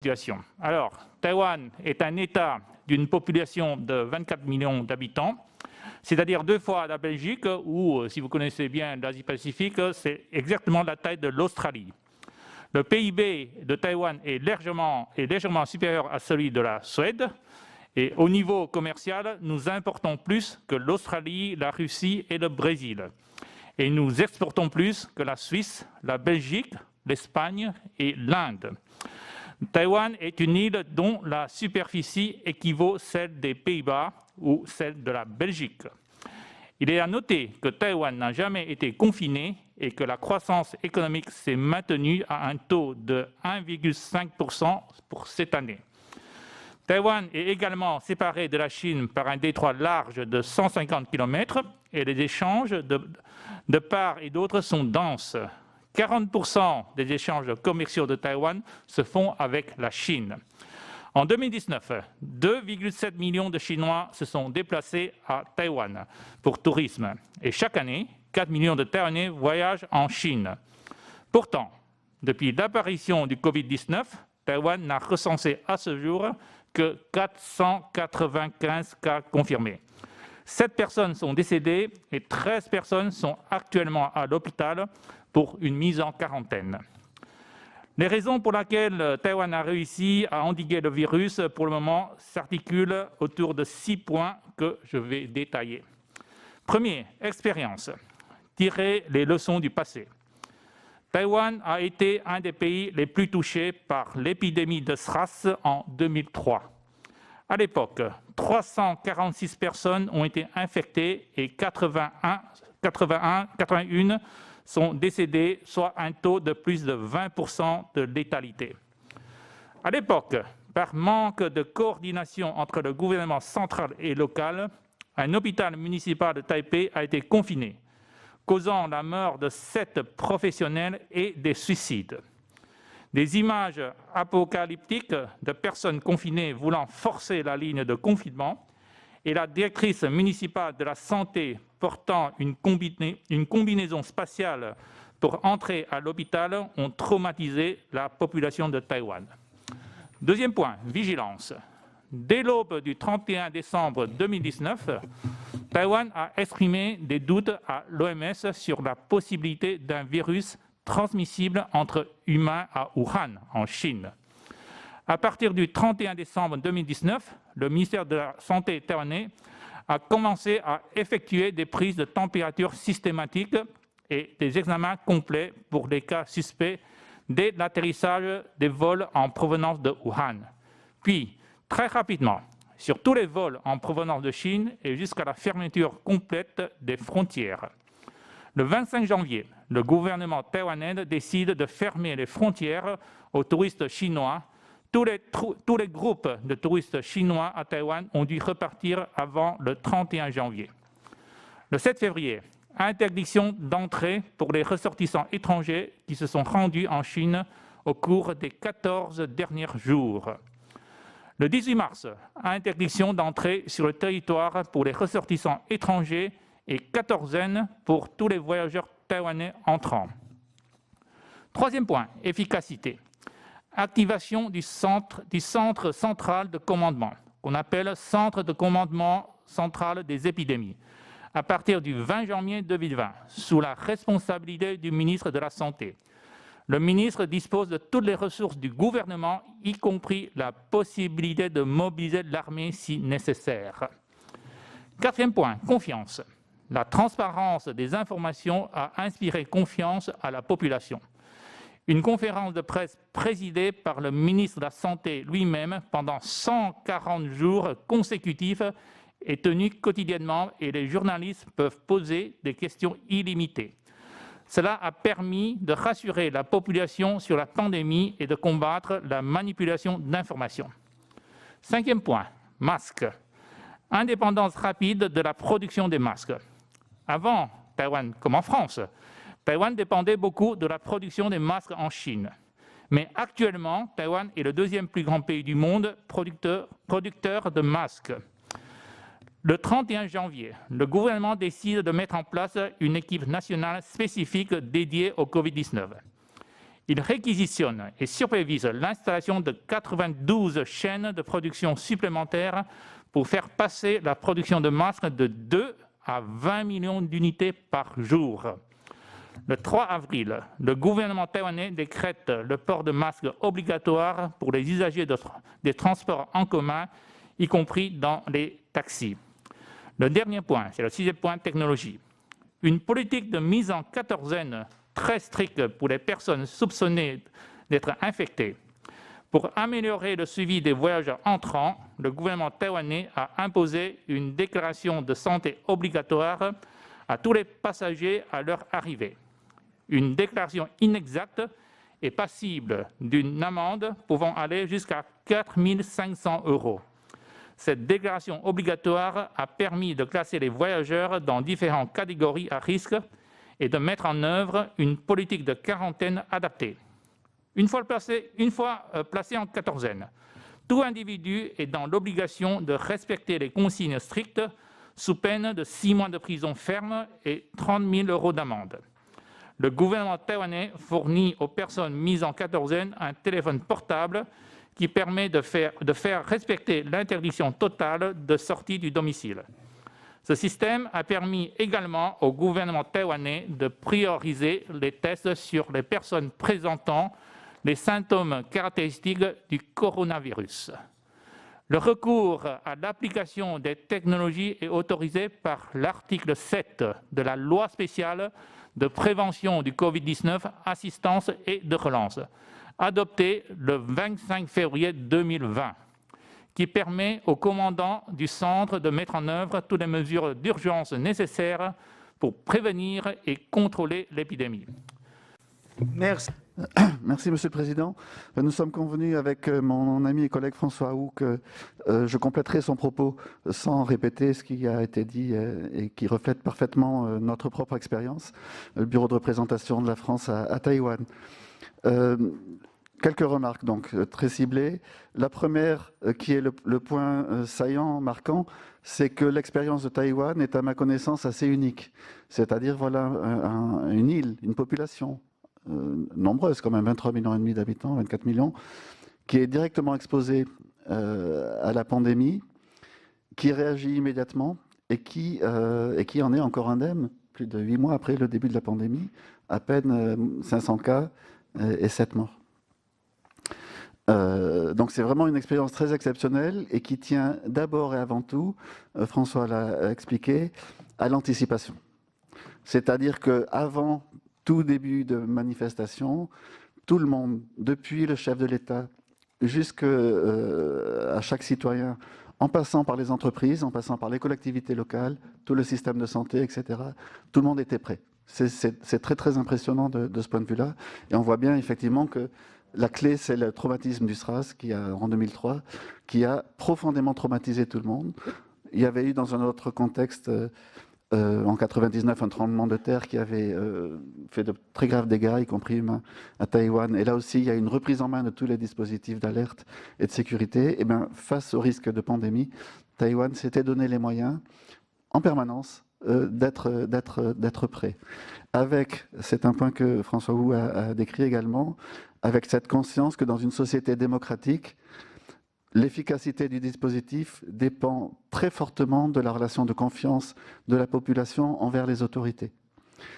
situation. Alors, Taïwan est un État d'une population de 24 millions d'habitants, c'est-à-dire 2 fois la Belgique, ou, si vous connaissez bien l'Asie-Pacifique, c'est exactement la taille de l'Australie. Le PIB de Taïwan est légèrement supérieur à celui de la Suède, et au niveau commercial, nous importons plus que l'Australie, la Russie et le Brésil. Et nous exportons plus que la Suisse, la Belgique, l'Espagne et l'Inde. Taïwan est une île dont la superficie équivaut à celle des Pays-Bas ou celle de la Belgique. Il est à noter que Taïwan n'a jamais été confiné et que la croissance économique s'est maintenue à un taux de 1,5% pour cette année. Taïwan est également séparé de la Chine par un détroit large de 150 km et les échanges de part et d'autre sont denses. 40% des échanges commerciaux de Taïwan se font avec la Chine. En 2019, 2,7 millions de Chinois se sont déplacés à Taïwan pour tourisme. Et chaque année, 4 millions de Taïwanais voyagent en Chine. Pourtant, depuis l'apparition du Covid-19, Taïwan n'a recensé à ce jour que 495 cas confirmés. 7 personnes sont décédées et 13 personnes sont actuellement à l'hôpital pour une mise en quarantaine. Les raisons pour lesquelles Taïwan a réussi à endiguer le virus, pour le moment, s'articulent autour de 6 points que je vais détailler. Premier, expérience. Tirer les leçons du passé. Taïwan a été un des pays les plus touchés par l'épidémie de SRAS en 2003. À l'époque, 346 personnes ont été infectées et 81 sont décédées, soit un taux de plus de 20% de létalité. À l'époque, par manque de coordination entre le gouvernement central et local, un hôpital municipal de Taipei a été confiné, causant la mort de 7 professionnels et des suicides. Des images apocalyptiques de personnes confinées voulant forcer la ligne de confinement et la directrice municipale de la santé portant une combinaison spatiale pour entrer à l'hôpital ont traumatisé la population de Taïwan. Deuxième point, vigilance. Dès l'aube du 31 décembre 2019, Taïwan a exprimé des doutes à l'OMS sur la possibilité d'un virus transmissible entre humains à Wuhan, en Chine. À partir du 31 décembre 2019, le ministère de la Santé taïwanais a commencé à effectuer des prises de température systématiques et des examens complets pour les cas suspects dès l'atterrissage des vols en provenance de Wuhan. Puis, très rapidement, sur tous les vols en provenance de Chine et jusqu'à la fermeture complète des frontières. Le 25 janvier, le gouvernement taïwanais décide de fermer les frontières aux touristes chinois. Tous les groupes de touristes chinois à Taïwan ont dû repartir avant le 31 janvier. Le 7 février, interdiction d'entrée pour les ressortissants étrangers qui se sont rendus en Chine au cours des 14 derniers jours. Le 18 mars, interdiction d'entrée sur le territoire pour les ressortissants étrangers et quatorzaine pour tous les voyageurs taïwanais entrants. Troisième point, efficacité. Activation du centre central de commandement, qu'on appelle Centre de commandement central des épidémies, à partir du 20 janvier 2020, sous la responsabilité du ministre de la Santé. Le ministre dispose de toutes les ressources du gouvernement, y compris la possibilité de mobiliser l'armée si nécessaire. Quatrième point, confiance. La transparence des informations a inspiré confiance à la population. Une conférence de presse présidée par le ministre de la Santé lui-même pendant 140 jours consécutifs est tenue quotidiennement et les journalistes peuvent poser des questions illimitées. Cela a permis de rassurer la population sur la pandémie et de combattre la manipulation d'informations. Cinquième point, masques. Indépendance rapide de la production des masques. Avant, Taïwan comme en France, Taïwan dépendait beaucoup de la production des masques en Chine. Mais actuellement, Taïwan est le deuxième plus grand pays du monde producteur de masques. Le 31 janvier, le gouvernement décide de mettre en place une équipe nationale spécifique dédiée au Covid-19. Il réquisitionne et supervise l'installation de 92 chaînes de production supplémentaires pour faire passer la production de masques de 2 à 20 millions d'unités par jour. Le 3 avril, le gouvernement taïwanais décrète le port de masques obligatoire pour les usagers des transports en commun, y compris dans les taxis. Le dernier point, c'est le 6e point, technologie. Une politique de mise en quatorzaine très stricte pour les personnes soupçonnées d'être infectées. Pour améliorer le suivi des voyageurs entrants, le gouvernement taïwanais a imposé une déclaration de santé obligatoire à tous les passagers à leur arrivée. Une déclaration inexacte est passible d'une amende pouvant aller jusqu'à 4 500 €. Cette déclaration obligatoire a permis de classer les voyageurs dans différentes catégories à risque et de mettre en œuvre une politique de quarantaine adaptée. Une fois placé en quatorzaine, tout individu est dans l'obligation de respecter les consignes strictes sous peine de 6 mois de prison ferme et 30 000 € d'amende. Le gouvernement taïwanais fournit aux personnes mises en quatorzaine un téléphone portable qui permet de faire respecter l'interdiction totale de sortie du domicile. Ce système a permis également au gouvernement taïwanais de prioriser les tests sur les personnes présentant les symptômes caractéristiques du coronavirus. Le recours à l'application des technologies est autorisé par l'article 7 de la loi spéciale de prévention du Covid-19, assistance et de relance, adoptée le 25 février 2020, qui permet au commandant du centre de mettre en œuvre toutes les mesures d'urgence nécessaires pour prévenir et contrôler l'épidémie. Merci. Merci, Monsieur le Président. Nous sommes convenus avec mon ami et collègue François Hou que je compléterai son propos sans répéter ce qui a été dit et qui reflète parfaitement notre propre expérience, le bureau de représentation de la France à Taïwan. Quelques remarques donc très ciblées. La première, qui est le point saillant, marquant, c'est que l'expérience de Taïwan est à ma connaissance assez unique. C'est-à-dire, voilà, une île, une population nombreuse, quand même 23,5 millions d'habitants, 24 millions, qui est directement exposée à la pandémie, qui réagit immédiatement et qui en est encore indemne, plus de 8 mois après le début de la pandémie, à peine 500 cas et 7 morts. Donc c'est vraiment une expérience très exceptionnelle et qui tient d'abord et avant tout, François l'a expliqué, à l'anticipation. C'est-à-dire qu'avant tout début de manifestation, tout le monde, depuis le chef de l'État jusqu'à chaque citoyen, en passant par les entreprises, en passant par les collectivités locales, tout le système de santé, etc., tout le monde était prêt. C'est très très impressionnant de ce point de vue-là. Et on voit bien effectivement que la clé, c'est le traumatisme du SRAS en 2003, qui a profondément traumatisé tout le monde. Il y avait eu dans un autre contexte, en 99, un tremblement de terre qui avait fait de très graves dégâts, y compris humains, à Taïwan. Et là aussi, il y a une reprise en main de tous les dispositifs d'alerte et de sécurité. Et bien, face au risque de pandémie, Taïwan s'était donné les moyens, en permanence, d'être prêt. Avec, c'est un point que François Hou a décrit également, avec cette conscience que dans une société démocratique, l'efficacité du dispositif dépend très fortement de la relation de confiance de la population envers les autorités.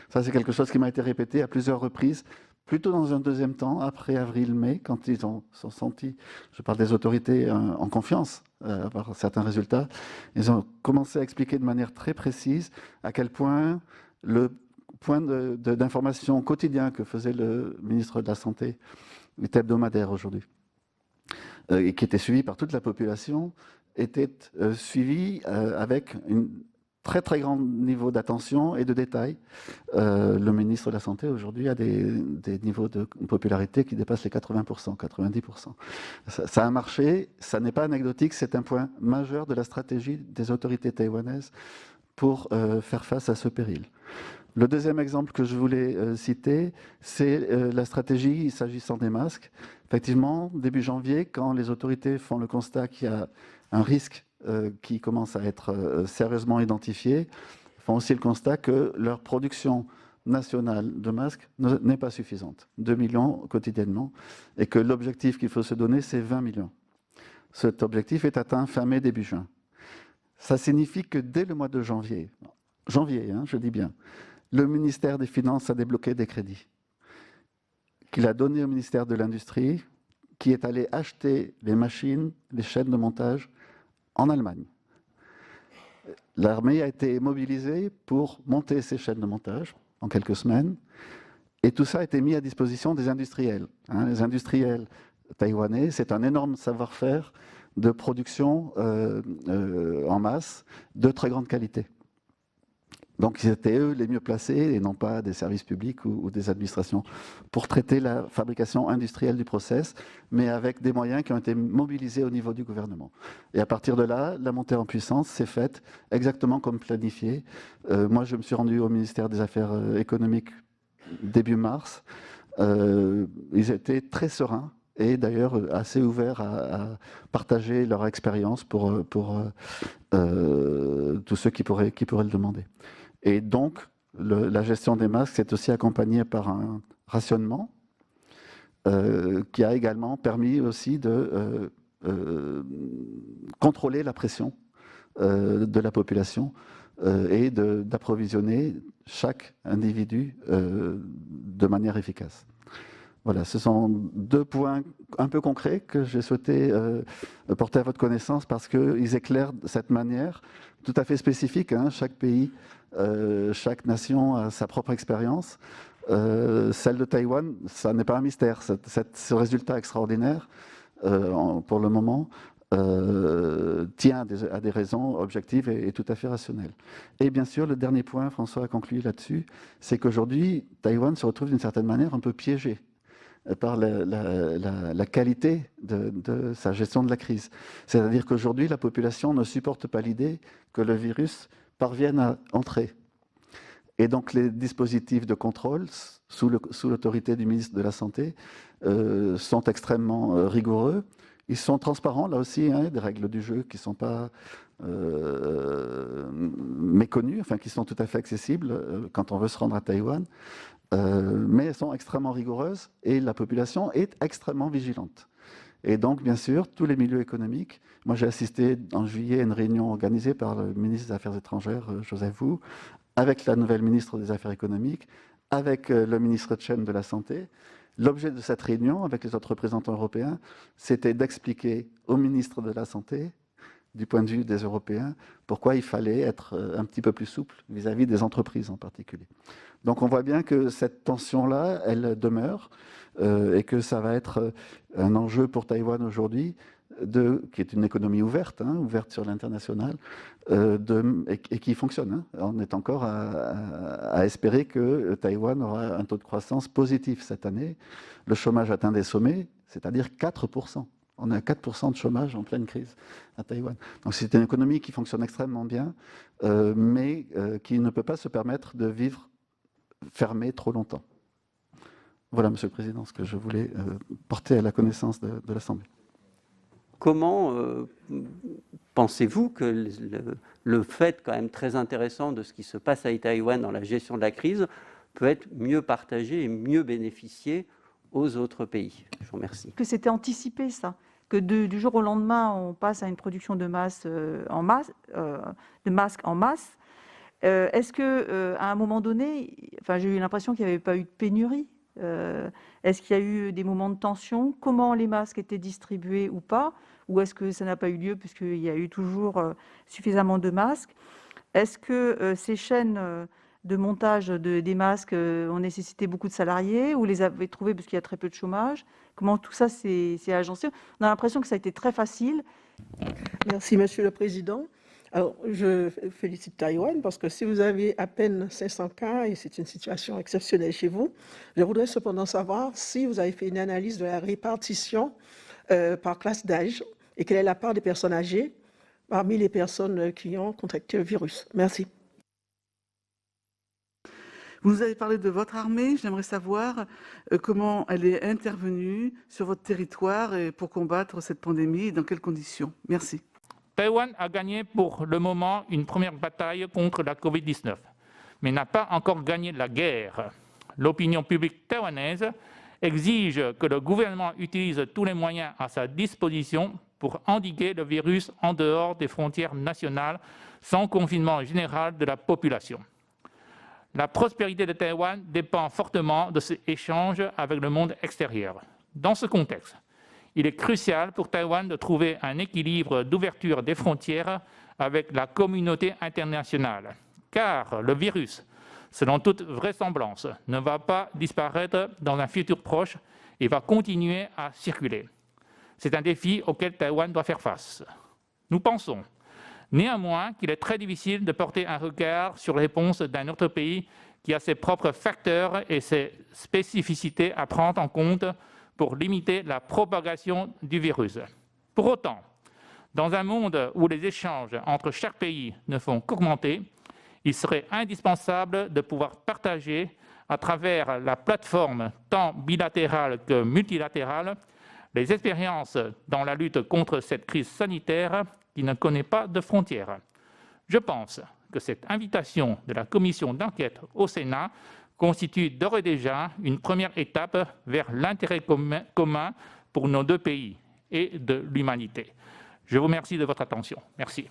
Ça, c'est quelque chose qui m'a été répété à plusieurs reprises, plutôt dans un deuxième temps, après avril-mai, quand ils sont sentis, je parle des autorités, en confiance, avoir certains résultats. Ils ont commencé à expliquer de manière très précise à quel point le point d'information quotidien que faisait le ministre de la Santé était hebdomadaire aujourd'hui, et qui était suivi par toute la population, était suivi avec un très très grand niveau d'attention et de détail. Le ministre de la Santé aujourd'hui a des niveaux de popularité qui dépassent les 80%, 90%. Ça a marché, ça n'est pas anecdotique, c'est un point majeur de la stratégie des autorités taïwanaises pour faire face à ce péril. Le deuxième exemple que je voulais citer, c'est la stratégie s'agissant des masques. Effectivement, début janvier, quand les autorités font le constat qu'il y a un risque qui commence à être sérieusement identifié, font aussi le constat que leur production nationale de masques n'est pas suffisante. 2 millions quotidiennement, et que l'objectif qu'il faut se donner, c'est 20 millions. Cet objectif est atteint fin mai, début juin. Ça signifie que dès le mois de janvier, je dis bien, le ministère des Finances a débloqué des crédits qu'il a donnés au ministère de l'Industrie, qui est allé acheter les machines, les chaînes de montage en Allemagne. L'armée a été mobilisée pour monter ces chaînes de montage en quelques semaines, et tout ça a été mis à disposition des industriels. Les industriels taïwanais, c'est un énorme savoir-faire de production en masse de très grande qualité. Donc c'était eux les mieux placés, et non pas des services publics ou des administrations, pour traiter la fabrication industrielle du process, mais avec des moyens qui ont été mobilisés au niveau du gouvernement. Et à partir de là, la montée en puissance s'est faite exactement comme planifié. Moi, je me suis rendu au ministère des Affaires économiques début mars. Ils étaient très sereins et d'ailleurs assez ouverts à partager leur expérience pour tous ceux qui pourraient le demander. Et donc, la gestion des masques s'est aussi accompagnée par un rationnement qui a également permis aussi de contrôler la pression de la population et d'approvisionner chaque individu de manière efficace. Voilà, ce sont deux points un peu concrets que j'ai souhaité porter à votre connaissance parce qu'ils éclairent cette manière tout à fait spécifique. Chaque pays, chaque nation a sa propre expérience. Celle de Taïwan, ça n'est pas un mystère. Ce résultat extraordinaire, pour le moment, tient à des raisons objectives et tout à fait rationnelles. Et bien sûr, le dernier point, François a conclu là-dessus, c'est qu'aujourd'hui, Taïwan se retrouve d'une certaine manière un peu piégé par la qualité de sa gestion de la crise. C'est-à-dire qu'aujourd'hui, la population ne supporte pas l'idée que le virus parvienne à entrer. Et donc, les dispositifs de contrôle, sous l'autorité du ministre de la Santé, sont extrêmement rigoureux. Ils sont transparents, là aussi, des règles du jeu qui ne sont pas méconnues, enfin, qui sont tout à fait accessibles quand on veut se rendre à Taïwan. Mais elles sont extrêmement rigoureuses et la population est extrêmement vigilante. Et donc, bien sûr, tous les milieux économiques. Moi, j'ai assisté en juillet à une réunion organisée par le ministre des Affaires étrangères, Joseph Wu, avec la nouvelle ministre des Affaires économiques, avec le ministre Chen de la Santé. L'objet de cette réunion, avec les autres représentants européens, c'était d'expliquer au ministre de la Santé, du point de vue des Européens, pourquoi il fallait être un petit peu plus souple vis-à-vis des entreprises en particulier. Donc on voit bien que cette tension-là, elle demeure et que ça va être un enjeu pour Taïwan aujourd'hui, qui est une économie ouverte, ouverte sur l'international, et qui fonctionne. On est encore à espérer que Taïwan aura un taux de croissance positif cette année. Le chômage atteint des sommets, c'est-à-dire 4%. On est à 4% de chômage en pleine crise à Taïwan. Donc c'est une économie qui fonctionne extrêmement bien, mais qui ne peut pas se permettre de vivre fermée trop longtemps. Voilà, Monsieur le Président, ce que je voulais porter à la connaissance de l'Assemblée. Comment pensez-vous que le fait quand même très intéressant de ce qui se passe à Taïwan dans la gestion de la crise peut être mieux partagé et mieux bénéficié aux autres pays? Je vous remercie. Que c'était anticipé, ça, que du jour au lendemain, on passe à une production de masques en masse. Est-ce que, à un moment donné, j'ai eu l'impression qu'il n'y avait pas eu de pénurie. Est-ce qu'il y a eu des moments de tension? Comment les masques étaient distribués ou pas? Ou est-ce que ça n'a pas eu lieu puisqu'il y a eu toujours suffisamment de masques? Est-ce que ces chaînes de montage des masques ont nécessité beaucoup de salariés, ou vous les avez trouvés parce qu'il y a très peu de chômage? Comment tout ça s'est agencé? On a l'impression que ça a été très facile. Merci, Monsieur le Président. Alors, je félicite Taïwan parce que si vous avez à peine 500 cas, et c'est une situation exceptionnelle chez vous, je voudrais cependant savoir si vous avez fait une analyse de la répartition par classe d'âge et quelle est la part des personnes âgées parmi les personnes qui ont contracté le virus. Merci. Vous nous avez parlé de votre armée. J'aimerais savoir comment elle est intervenue sur votre territoire pour combattre cette pandémie et dans quelles conditions. Merci. Taïwan a gagné pour le moment une première bataille contre la Covid-19. mais n'a pas encore gagné la guerre. L'opinion publique taïwanaise exige que le gouvernement utilise tous les moyens à sa disposition pour endiguer le virus en dehors des frontières nationales, sans confinement général de la population. La prospérité de Taïwan dépend fortement de ces échanges avec le monde extérieur. Dans ce contexte, il est crucial pour Taïwan de trouver un équilibre d'ouverture des frontières avec la communauté internationale, car le virus, selon toute vraisemblance, ne va pas disparaître dans un futur proche et va continuer à circuler. C'est un défi auquel Taïwan doit faire face. Nous pensons néanmoins qu'il est très difficile de porter un regard sur les réponses d'un autre pays qui a ses propres facteurs et ses spécificités à prendre en compte pour limiter la propagation du virus. Pour autant, dans un monde où les échanges entre chaque pays ne font qu'augmenter, il serait indispensable de pouvoir partager à travers la plateforme tant bilatérale que multilatérale les expériences dans la lutte contre cette crise sanitaire qui ne connaît pas de frontières. Je pense que cette invitation de la commission d'enquête au Sénat constitue d'ores et déjà une première étape vers l'intérêt commun pour nos deux pays et de l'humanité. Je vous remercie de votre attention. Merci.